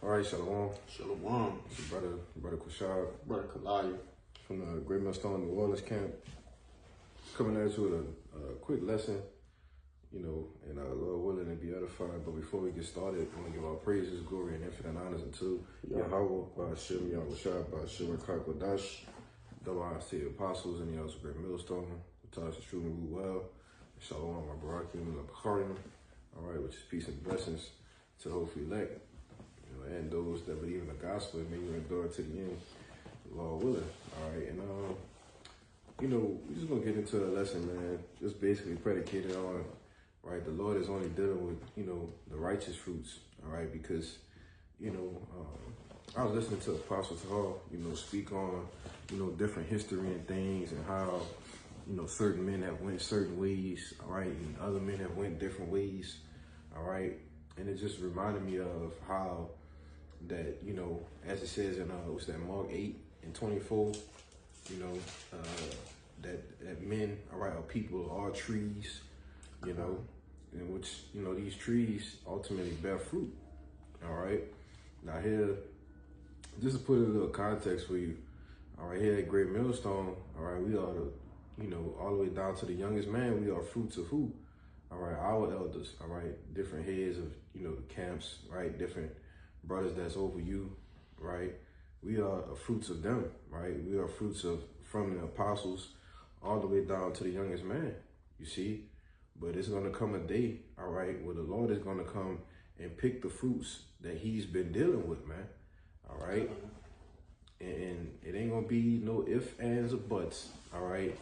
All right, Shalom. Shalom. It's your brother Quashad. Brother Kalaya. From the Great Millstone New Orleans camp. Coming at you with a quick lesson, and Lord willing to be edified. But before we get started, I want to give our praises, glory, and infinite honors unto Yahweh, Ba'ashem, Yahushua, Ba'ashem, Kodash, double honors to the apostles and the elders of Great Millstone, who taught us to truly root well. Shalom, my Barakim, and Bakharim. All right, which is peace and blessings to hopefully elect. And those that believe in the gospel, and may you endure to the end, Lord willing. All right, and we're just gonna get into the lesson, man. Just basically predicated on, right, the Lord is only dealing with, the righteous fruits, all right, because, I was listening to Apostle Hall, speak on, different history and things, and how, certain men have went certain ways, all right, and other men have went different ways, all right, and it just reminded me of how that, as it says in Mark 8:24, that men, all right, are people, are trees, in which, these trees ultimately bear fruit, all right. Now here, just to put a little context for you, all right, here at Great Millstone, all right, we are all the way down to the youngest man, we are fruits of who? All right, our elders, all right, different heads of, the camps, right, different brothers that's over you, right? We are fruits of them, right? We are fruits from the apostles all the way down to the youngest man, you see? But it's going to come a day, all right, where the Lord is going to come and pick the fruits that he's been dealing with, man, all right? And it ain't going to be no ifs, ands, or buts, all right?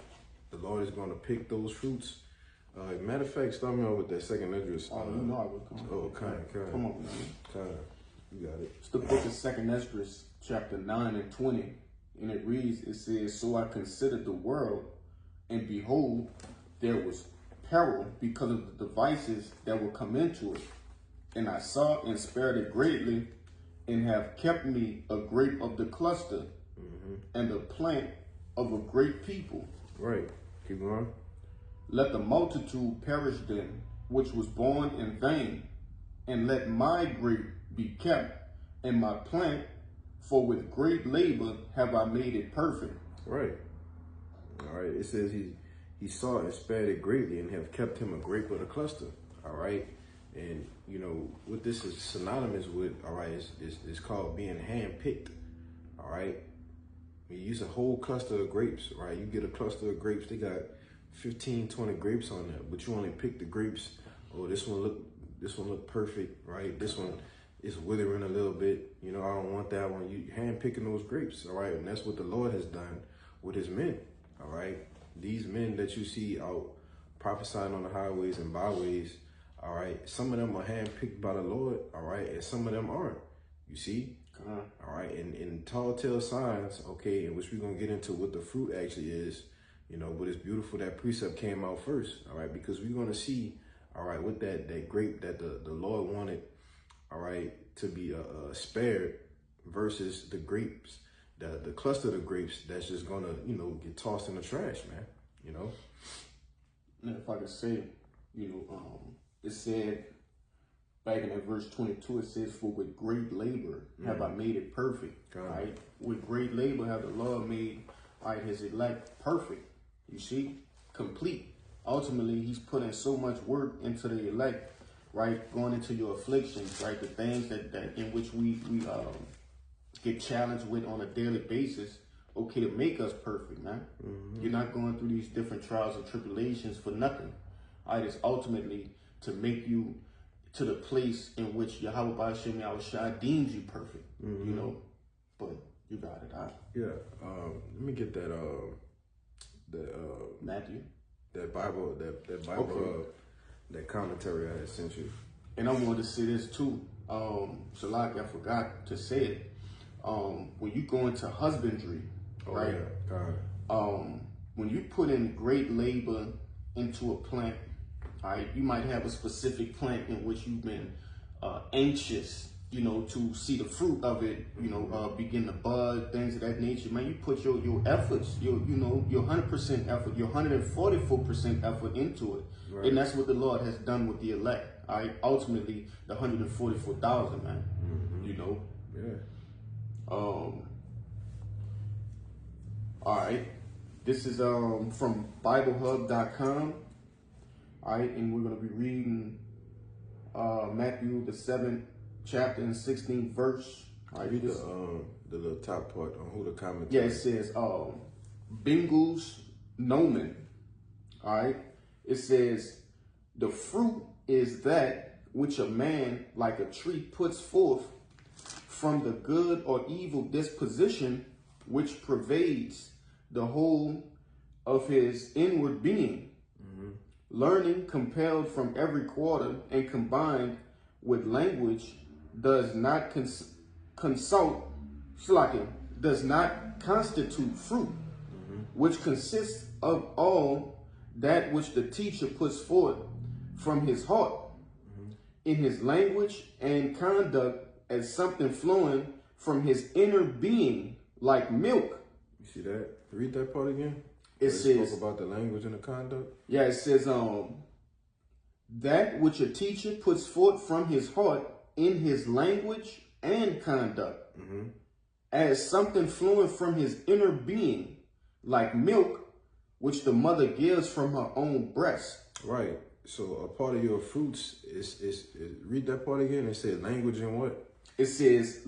The Lord is going to pick those fruits. Matter of fact, start me off with that second Esdras. Oh, you know I was coming. Oh, kind. Come on, man. Kind. You got it. It's the book of Second Esdras, chapter 9 and 20. And it reads, it says, "So I considered the world, and behold, there was peril because of the devices that will come into it. And I saw and spared it greatly, and have kept me a grape of the cluster, and a plant of a great people." Right. Keep going. "Let the multitude perish then, which was born in vain, and let my grape be kept, and my plant, for with great labor have I made it perfect." Right. All right. It says he saw and spared it greatly, and have kept him a grape of the cluster. All right. And what this is synonymous with, all right, is called being hand-picked. All right. You use a whole cluster of grapes, right? You get a cluster of grapes, they got 15, 20 grapes on there, but you only pick the grapes. Oh, this one look perfect, right? This one is withering a little bit. I don't want that one. You hand picking those grapes, all right? And that's what the Lord has done with his men, all right? These men that you see out prophesying on the highways and byways, all right? Some of them are hand picked by the Lord, all right? And some of them aren't, you see? All right, and tall tale signs, okay, in which we're going to get into what the fruit actually is, but it's beautiful that precept came out first, all right, because we're going to see, all right, with that grape that the Lord wanted, all right, to be spared versus the grapes, the cluster of grapes that's just going to, get tossed in the trash, man, Now, if I could say, it said, back in that verse 22, it says, "For with great labor have I made it perfect." Right? With great labor have the Lord made, right, his elect perfect. You see, complete. Ultimately, he's putting so much work into the elect, right? Going into your afflictions, right? The things that in which we get challenged with on a daily basis, okay, to make us perfect, man. You're not going through these different trials and tribulations for nothing. Right? It's ultimately to make you to the place in which Yahweh Ba'ashem Yahushua deems you perfect, but you got it, huh? Yeah, let me get that, Matthew? That Bible, Okay. That commentary I had sent you. And I wanted to say this too, Shalak, I forgot to say it, when you go into husbandry, right? Yeah. When you put in great labor into a plant, all right, you might have a specific plant in which you've been anxious, to see the fruit of it, begin to bud, things of that nature. Man, you put your efforts, your 100% effort, your 144% effort into it. Right. And that's what the Lord has done with the elect. All right, ultimately, the 144,000, man. you know. Yeah. All right. This is from BibleHub.com. All right, and we're gonna be reading Matthew the 7th chapter and 16th verse. All right, Read the little top part on who the commentary. yeah, it says Bengals Nomen. All right, it says the fruit is that which a man like a tree puts forth from the good or evil disposition which pervades the whole of his inward being, learning compelled from every quarter and combined with language does not does not constitute fruit, which consists of all that which the teacher puts forth from his heart in his language and conduct as something flowing from his inner being like milk. You see that? Read that part again. It says spoke about the language and the conduct. Yeah, it says that which a teacher puts forth from his heart in his language and conduct as something flowing from his inner being like milk, which the mother gives from her own breast. Right. So a part of your fruits is read that part again. It says language and what? It says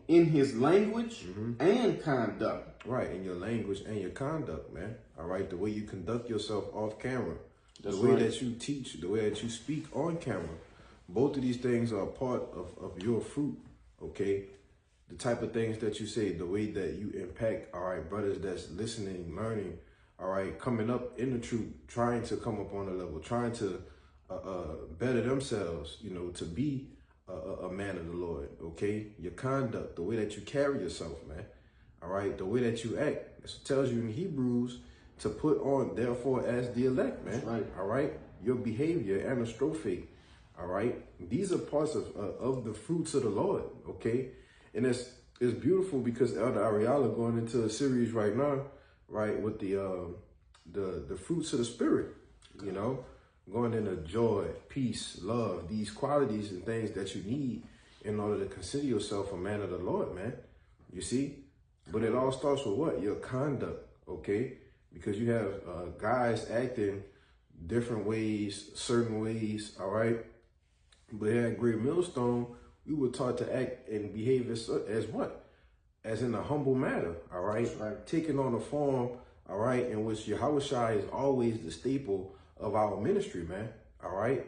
in his language and conduct. Right, in your language and your conduct, man. All right, the way you conduct yourself off camera, That's the way right. that you teach, the way that you speak on camera. Both of these things are a part of your fruit, okay? The type of things that you say, the way that you impact, all right, brothers that's listening, learning, all right, coming up in the truth, trying to come up on a level, trying to better themselves, you know, to be a man of the Lord, okay? Your conduct, the way that you carry yourself, man. All right, the way that you act. It tells you in Hebrews to put on, therefore, as the elect, man. That's right. All right, your behavior, anastrophe. All right, these are parts of the fruits of the Lord. Okay, and it's beautiful because Elder Ariala going into a series right now, right, with the fruits of the Spirit. You know, going into joy, peace, love, these qualities and things that you need in order to consider yourself a man of the Lord, man. You see. But it all starts with what? Your conduct, okay? Because you have guys acting different ways, certain ways, all right? But here at Great Millstone, we were taught to act and behave as what? As in a humble manner, all right? That's right. Taking on a form, all right, in which Yahushua is always the staple of our ministry, man, all right?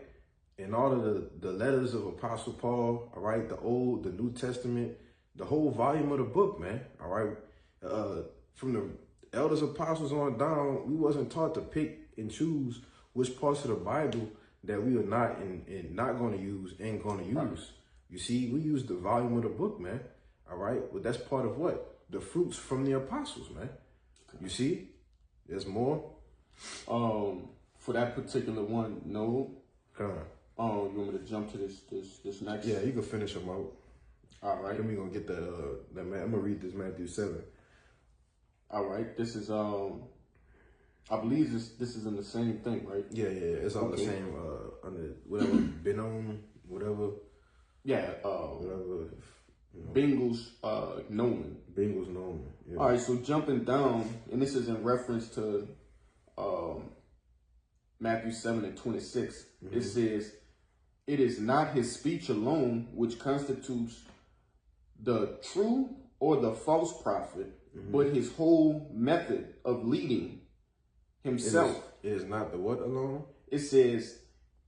In all of the letters of Apostle Paul, all right, the Old, the New Testament, the whole volume of the book, man. All right. From the elders apostles on down, we wasn't taught to pick and choose which parts of the Bible that we are not and not going to use and going to use. Right. You see, we use the volume of the book, man. All right. Well, that's part of what? The fruits from the apostles, man. You see, there's more. For that particular one, no. You want me to jump to this next? Yeah, you can finish them out. All right. Then we're going to get that I'm going to read this Matthew 7. All right. This is, I believe this is in the same thing, right? Yeah. It's all the same, under whatever, Benon, whatever. Yeah. Whatever. You know. Bengals, Nomen. Bengals Nomen. Yeah. All right. So jumping down, and this is in reference to Matthew 7 and 26. It says, it is not his speech alone which constitutes the true or the false prophet, but his whole method of leading himself. It is not the what alone? It says,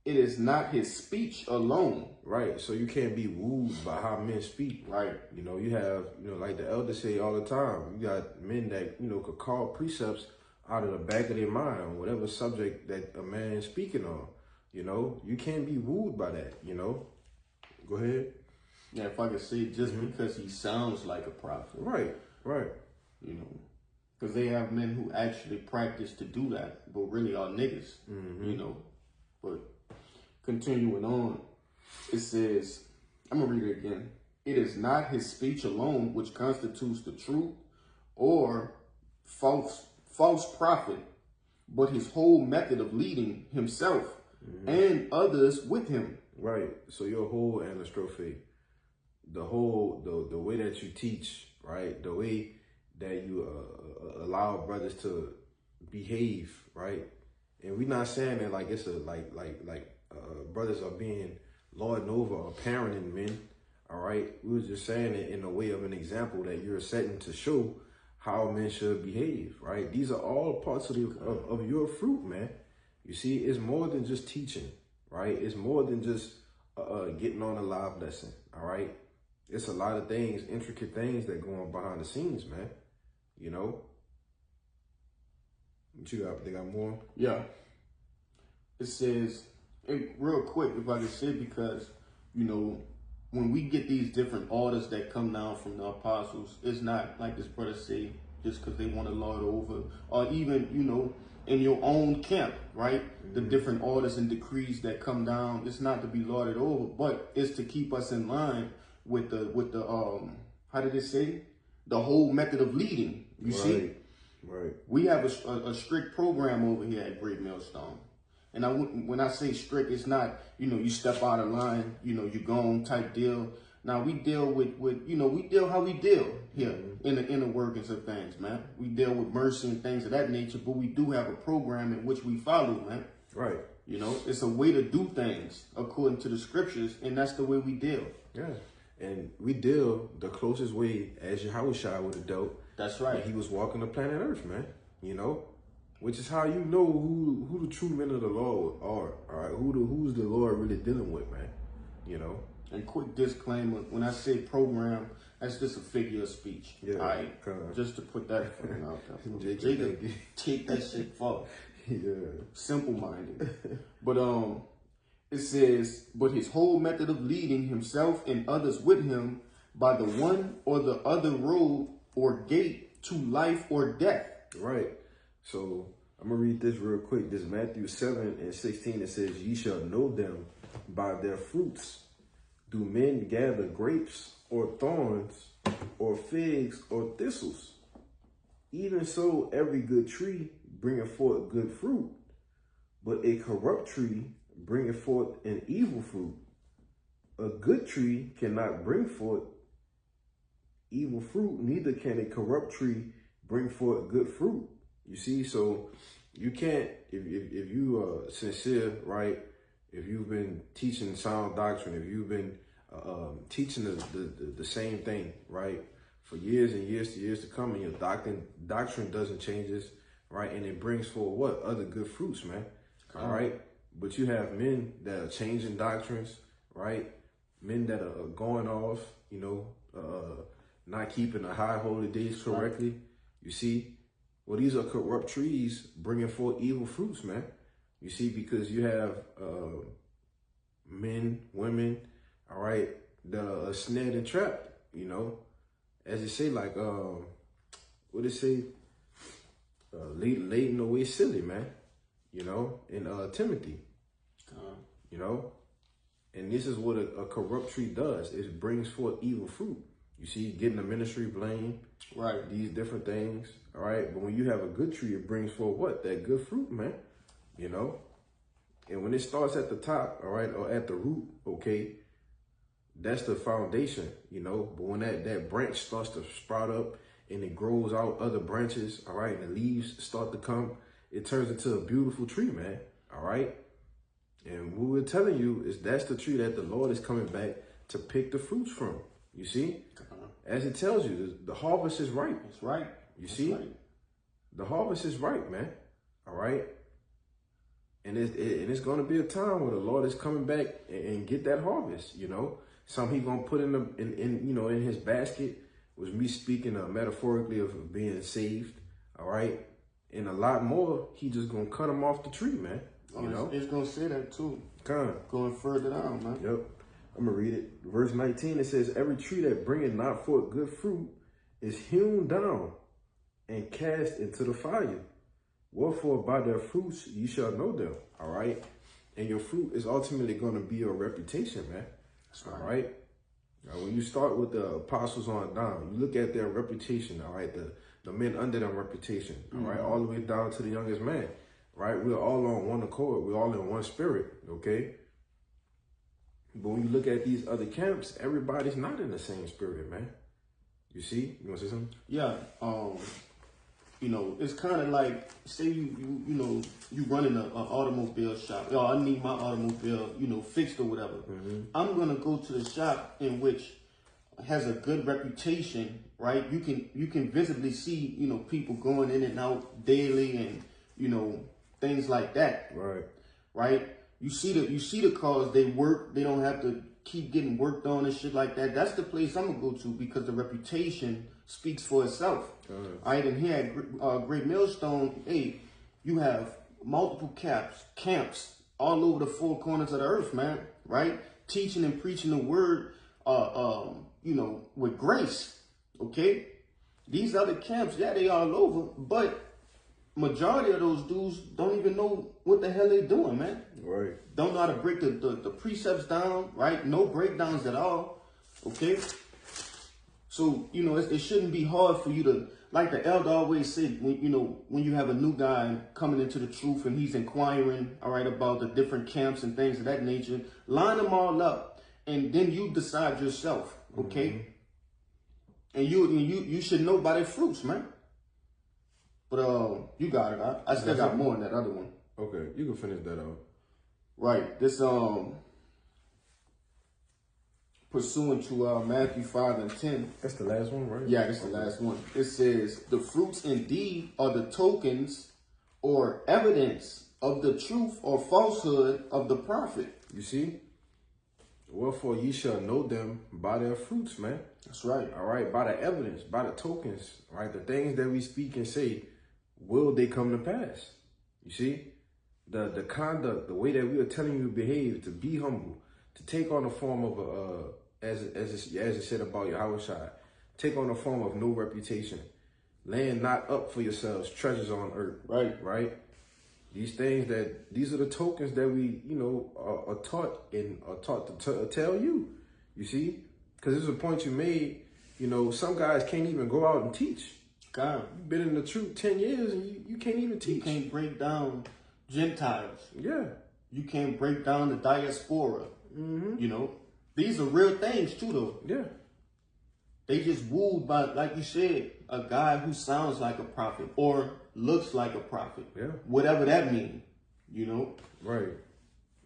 it is not his speech alone. Right. So you can't be wooed by how men speak. Right. You know, you have, like the elders say all the time, you got men that, could call precepts out of the back of their mind on whatever subject that a man is speaking on. You can't be wooed by that, Go ahead. Yeah, if I could say just because he sounds like a prophet. Right. Because they have men who actually practice to do that, but really are niggas, But continuing on, it says, I'm going to read it again. It is not his speech alone which constitutes the truth or false prophet, but his whole method of leading himself and others with him. Right. So your whole anastrophe, the way that you teach, right? The way that you allow brothers to behave, right? And we're not saying that like it's a brothers are being lording over or parenting men, all right? We was just saying it in a way of an example that you're setting to show how men should behave, right? These are all parts of of your fruit, man. You see, it's more than just teaching, right? It's more than just getting on a live lesson, all right? It's a lot of things, intricate things that go on behind the scenes, man. You know? What you got? They got more? Yeah. It says, and real quick, if I can say, because, you know, when we get these different orders that come down from the apostles, it's not like this brother say, just because they want to lord over, or even, you know, in your own camp, right? The different orders and decrees that come down, it's not to be lorded over, but it's to keep us in line with the how did it say? The whole method of leading. You see? Right. We have a strict program over here at Great Millstone. And when I say strict, it's not, you know, you step out of line, you know, you gone type deal. Now we deal with you know, we deal how we deal here in the inner workings of things, man. We deal with mercy and things of that nature, but we do have a program in which we follow, man. Right. You know, it's a way to do things according to the scriptures, and that's the way we deal. Yeah. And we deal the closest way as Yahushua would have dealt. That's right. When he was walking the planet Earth, man. You know? Which is how you know who the true men of the Lord are. All right. Who's the Lord really dealing with, man. You know? And quick disclaimer, when I say program, that's just a figure of speech. Yeah. All right. Just to put that out there. Jacob, take that shit for. Yeah. Simple-minded. But it says, but his whole method of leading himself and others with him by the one or the other road or gate to life or death. Right. So I'm going to read this real quick. This is Matthew 7:16. It says, ye shall know them by their fruits. Do men gather grapes or thorns or figs or thistles? Even so, every good tree bringeth forth good fruit, but a corrupt tree bringeth forth an evil fruit. A good tree cannot bring forth evil fruit, neither can a corrupt tree bring forth good fruit. You see, so you can't, if you are sincere, right? If you've been teaching sound doctrine, if you've been teaching the same thing, right, for years and years to come, and your doctrine doesn't change, right, and it brings forth what? Other good fruits, man. All right. But you have men that are changing doctrines, right? Men that are going off, you know, not keeping the high holy days correctly. You see, well, these are corrupt trees bringing forth evil fruits, man. You see, because you have men, women, all right, that are snared and trapped, you know. As you say, like, what it say? Laden away silly, man. You know, in Timothy, you know, and this is what a corrupt tree does. It brings forth evil fruit. You see, getting the ministry blame, right? These different things, all right. But when you have a good tree, it brings forth what? That good fruit, man. You know, and when it starts at the top, all right, or at the root, okay, that's the foundation, you know. But when that branch starts to sprout up and it grows out other branches, all right, and the leaves start to come, it turns into a beautiful tree, man. All right. And what we're telling you is that's the tree that the Lord is coming back to pick the fruits from. You see? As it tells you, the harvest is ripe. It's right. You see? Right. The harvest is ripe, man. All right. And it's going to be a time where the Lord is coming back and get that harvest, you know. Some He's going to put in his basket, was me speaking metaphorically of being saved. All right. And a lot more, He just going to cut them off the tree, man. You know? It's going to say that too. Going further down, man. Yep. I'm going to read it. Verse 19, it says, every tree that bringeth not forth good fruit is hewn down and cast into the fire. Wherefore by their fruits ye shall know them. All right. And your fruit is ultimately going to be your reputation, man. That's right. All right. Now, when you start with the apostles on down, you look at their reputation, all right, the men under their reputation, all right, all the way down to the youngest man, right? We're all on one accord. We're all in one spirit, okay? But when you look at these other camps, everybody's not in the same spirit, man. You see? You want to say something? Yeah. You know, it's kind of like, say you running an automobile shop. Oh, I need my automobile, fixed or whatever. I'm gonna go to the shop in which has a good reputation, right? You can visibly see, people going in and out daily, and things like that. Right. You see the cars, they work. They don't have to keep getting worked on and shit like that. That's the place I'm gonna go to because the reputation speaks for itself. All right, and here at Great Millstone, hey, you have multiple camps all over the four corners of the earth, man. Right, teaching and preaching the word, with grace. Okay, these other camps, yeah, they all over, but majority of those dudes don't even know what the hell they doing, man. Right. Don't know how to break the precepts down, right? No breakdowns at all. Okay. So, it shouldn't be hard for you to, like the elder always said, when you have a new guy coming into the truth and he's inquiring, all right, about the different camps and things of that nature, line them all up and then you decide yourself, okay? And you should know by their fruits, man. But you got it. I still got more in that other one. Okay, you can finish that out. Right. This pursuant to Matthew 5:10. That's the last one, right? Yeah, that's the last one. It says, the fruits indeed are the tokens or evidence of the truth or falsehood of the prophet. You see? Wherefore ye shall know them by their fruits, man. That's right. All right, by the evidence, by the tokens, right? The things that we speak and say, will they come to pass? You see? The conduct, the way that we are telling you to behave, to be humble, to take on the form of as it said about Yahushua, take on the form of no reputation, laying not up for yourselves treasures on earth. Right. These are the tokens that we, are taught to tell you. You see, because there's a point you made. Some guys can't even go out and teach. God, you've been in the truth 10 years and you can't even teach. You can't break down Gentiles. Yeah. You can't break down the diaspora. These are real things too, though. Yeah. They just wooed by, like you said, a guy who sounds like a prophet or looks like a prophet. Yeah. Whatever that means, Right.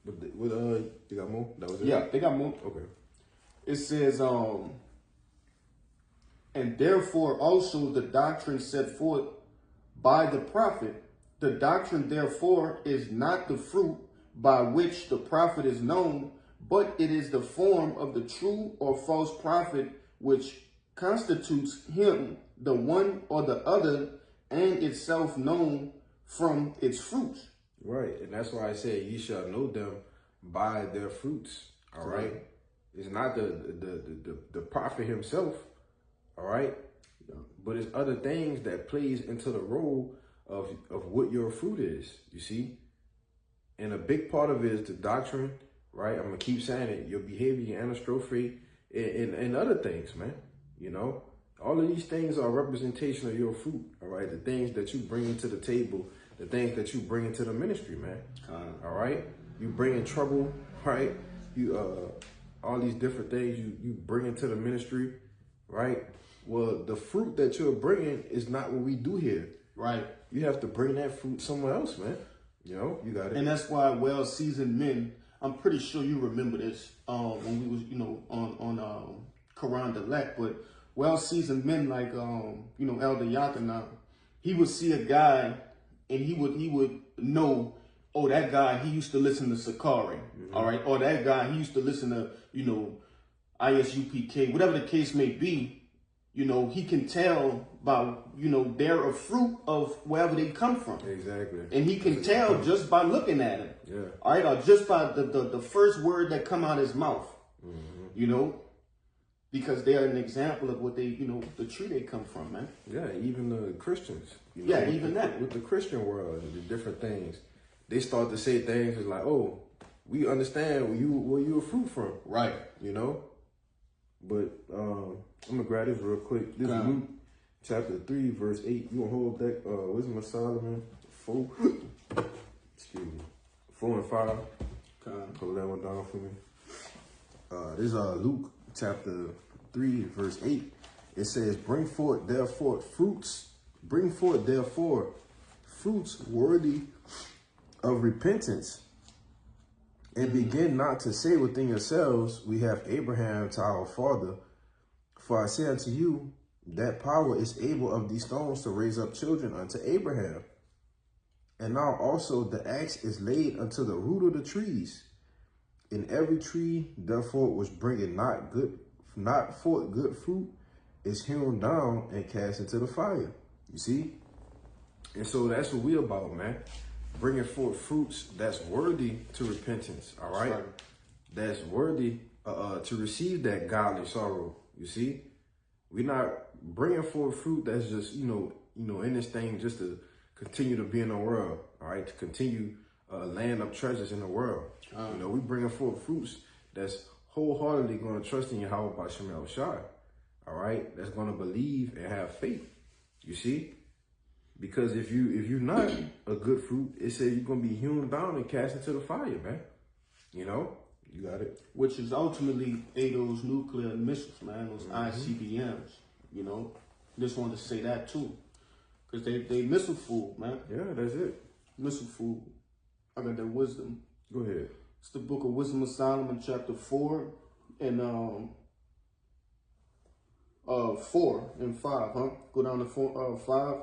But they got more? That was it? Yeah, they got more. Okay. It says, and therefore also the doctrine set forth by the prophet, the doctrine therefore is not the fruit by which the prophet is known, but it is the form of the true or false prophet which constitutes him, the one or the other, and itself known from its fruits. Right, and that's why I say ye shall know them by their fruits. All right. It's not the prophet himself, all right? Yeah. But it's other things that plays into the role of what your fruit is, you see? And a big part of it is the doctrine, right? I'm going to keep saying it, your behavior, your anastrophe, and other things, man. All of these things are a representation of your fruit, all right? The things that you bring into the table, the things that you bring into the ministry, man. All right? You bring in trouble, right? You all these different things you bring into the ministry, right? Well, the fruit that you're bringing is not what we do here. Right. You have to bring that fruit somewhere else, man. You got it. And that's why well-seasoned men, I'm pretty sure you remember this when we was, on Quran Delect, but well-seasoned men like, Elder Yakana, he would see a guy and he would know, oh, that guy, he used to listen to Sakari, all right? Or that guy, he used to listen to, ISUPK, whatever the case may be, he can tell by, they're a fruit of wherever they come from. Exactly. And he can tell just by looking at him. Yeah. All right, or just by the first word that come out his mouth, because they are an example of what they, the tree they come from, man. Yeah, even the Christians. Even that. With the Christian world and the different things, they start to say things like, oh, we understand where you a fruit from. Right. But I'm going to grab this real quick. This is Luke chapter 3, verse 8. You want to hold that Wisdom of Solomon 4? Excuse me. 4 and 5. Hold that one down for me. This is Luke chapter 3, verse 8. It says, bring forth therefore fruits worthy of repentance, and begin not to say within yourselves, we have Abraham to our father. For I say unto you, that power is able of these stones to raise up children unto Abraham. And now also the axe is laid unto the root of the trees. In every tree, therefore, which bringeth not forth good fruit, is hewn down and cast into the fire. You see? And so that's what we about, man. Bringing forth fruits that's worthy to repentance, all right? That's worthy to receive that godly sorrow, you see? We're not bringing forth fruit that's just, you know, in this thing just to continue to be in the world, all right? To continue laying up treasures in the world. You know, we bringing forth fruits that's wholeheartedly going to trust in Yahweh B'Shem El-Shai, all right? That's going to believe and have faith, you see? Because if you're not a good fruit, it says you're going to be hewn down and cast into the fire, man. You know? You got it. Which is ultimately those nuclear missiles, man, those ICBMs, you know? Just wanted to say that too. Because they missile food, man. Yeah, that's it. Missile food. I got that wisdom. Go ahead. It's the book of Wisdom of Solomon, chapter 4 and 4 and 5, huh? Go down to 5.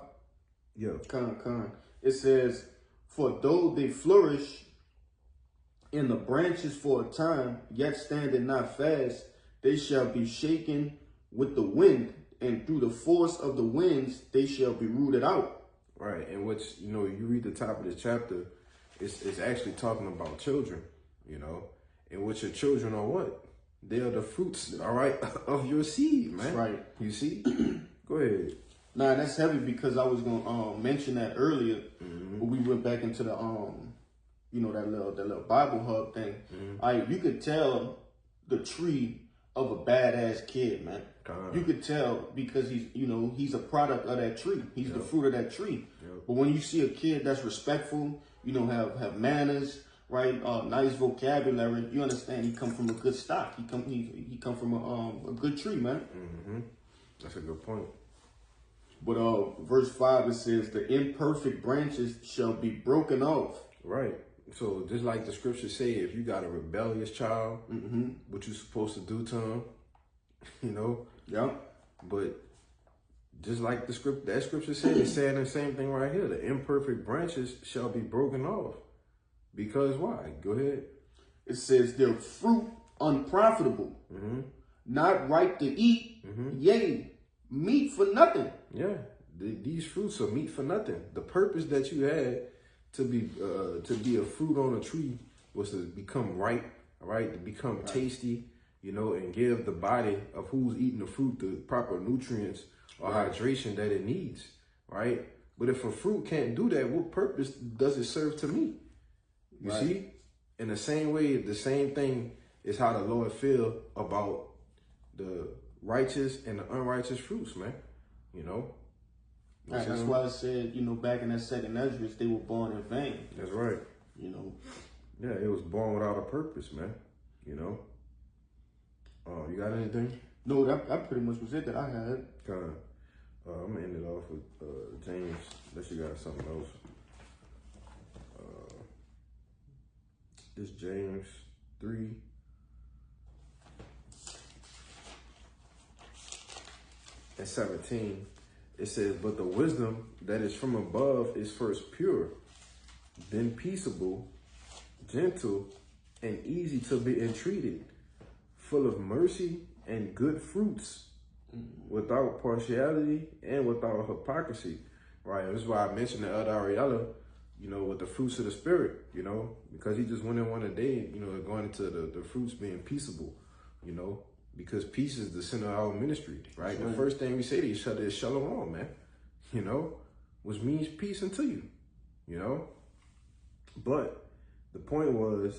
Yeah. Con. It says, for though they flourish in the branches for a time, yet standing not fast, they shall be shaken with the wind, and through the force of the winds they shall be rooted out. Right, and which, you know, you read the top of this chapter, it's actually talking about children, you know, and what your children are what? They are the fruits, all right, of your seed, man. That's right. You see? Go ahead. Nah, that's heavy because I was gonna mention that earlier, but we went back into the you know, that little Bible hub thing. You could tell the tree of a badass kid, man. You could tell because he's a product of that tree. He's the fruit of that tree. But when you see a kid that's respectful, you know, have manners, right? Nice vocabulary. You understand? He come from a good stock. He come from a good tree, man. That's a good point. But verse 5, it says, the imperfect branches shall be broken off. Right. So just like the scriptures say, if you got a rebellious child, what you supposed to do to him, you know? Yeah. But just like that scripture said, it's saying the same thing right here. The imperfect branches shall be broken off. Because why? Go ahead. It says their fruit unprofitable, not right to eat, yea, meat for nothing. Yeah, these fruits are meat for nothing. The purpose that you had to be a fruit on a tree was to become ripe, right? To become tasty, you know, and give the body of who's eating the fruit the proper nutrients or hydration that it needs, right? But if a fruit can't do that, what purpose does it serve to me? You see? In the same way, the same thing is how the Lord feel about the righteous and the unrighteous fruits, man. You know? That's why I said, you know, back in that second Ezra, they were born in vain. That's right. You know? Yeah, it was born without a purpose, man. You know? You got anything? No, that pretty much was it that I had. I'm going to end it off with James, unless you got something else. This James 3. And 17, it says, but the wisdom that is from above is first pure, then peaceable, gentle, and easy to be entreated, full of mercy and good fruits, without partiality and without hypocrisy. Right? That's why I mentioned the other Ariella, you know, with the fruits of the spirit, you know, because he just went in one a day, you know, going into the fruits being peaceable, you know, because peace is the center of our ministry, right? The first thing we say to each other is shalom, man, you know, which means peace unto you, you know. But the point was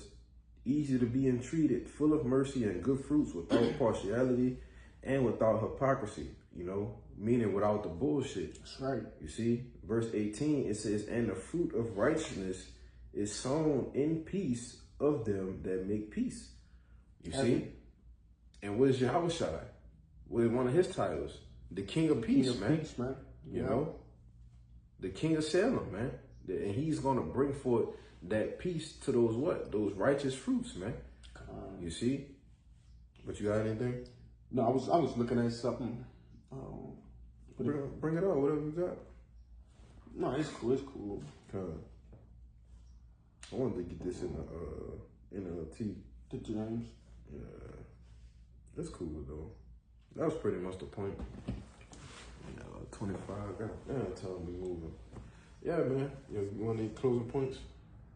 easy to be entreated, full of mercy and good fruits, without partiality and without hypocrisy, you know, meaning without the bullshit. That's right. You see, verse 18, it says, and the fruit of righteousness is sown in peace of them that make peace. You see? And what is Yahushua? With one of his titles, the King of Peace, man. Peace, man. You know, the King of Salem, man. And he's gonna bring forth that peace to those what? Those righteous fruits, man. You see? But you got anything? No, I was looking at something. Bring it on, whatever you got. No, it's cool. It's cool. I wanted to get this in NLT. The James. Yeah, that's cool though. That was pretty much the point. 25. God, time we moving. Yeah, man. You want any closing points?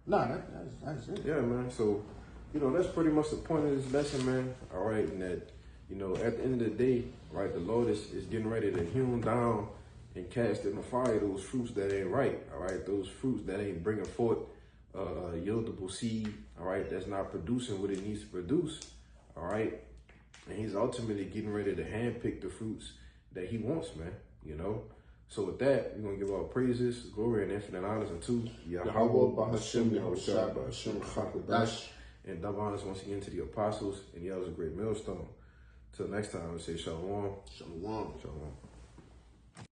Nah, that's it. Yeah, man. So, that's pretty much the point of this lesson, man. All right, and that, at the end of the day, right, the Lord is getting ready to hew down and cast in the fire those fruits that ain't right. All right, those fruits that ain't bringing forth yieldable seed. All right, that's not producing what it needs to produce. All right, and He's ultimately getting ready to handpick the fruits that He wants, man. So with that, we're going to give our praises, glory, and infinite honors unto Yahweh, Bahashem, Yahushua, Bahashem, Chakadash, and double honors once again to the apostles and the elders of Great Millstone. Till next time, we say shalom. Shalom. Shalom.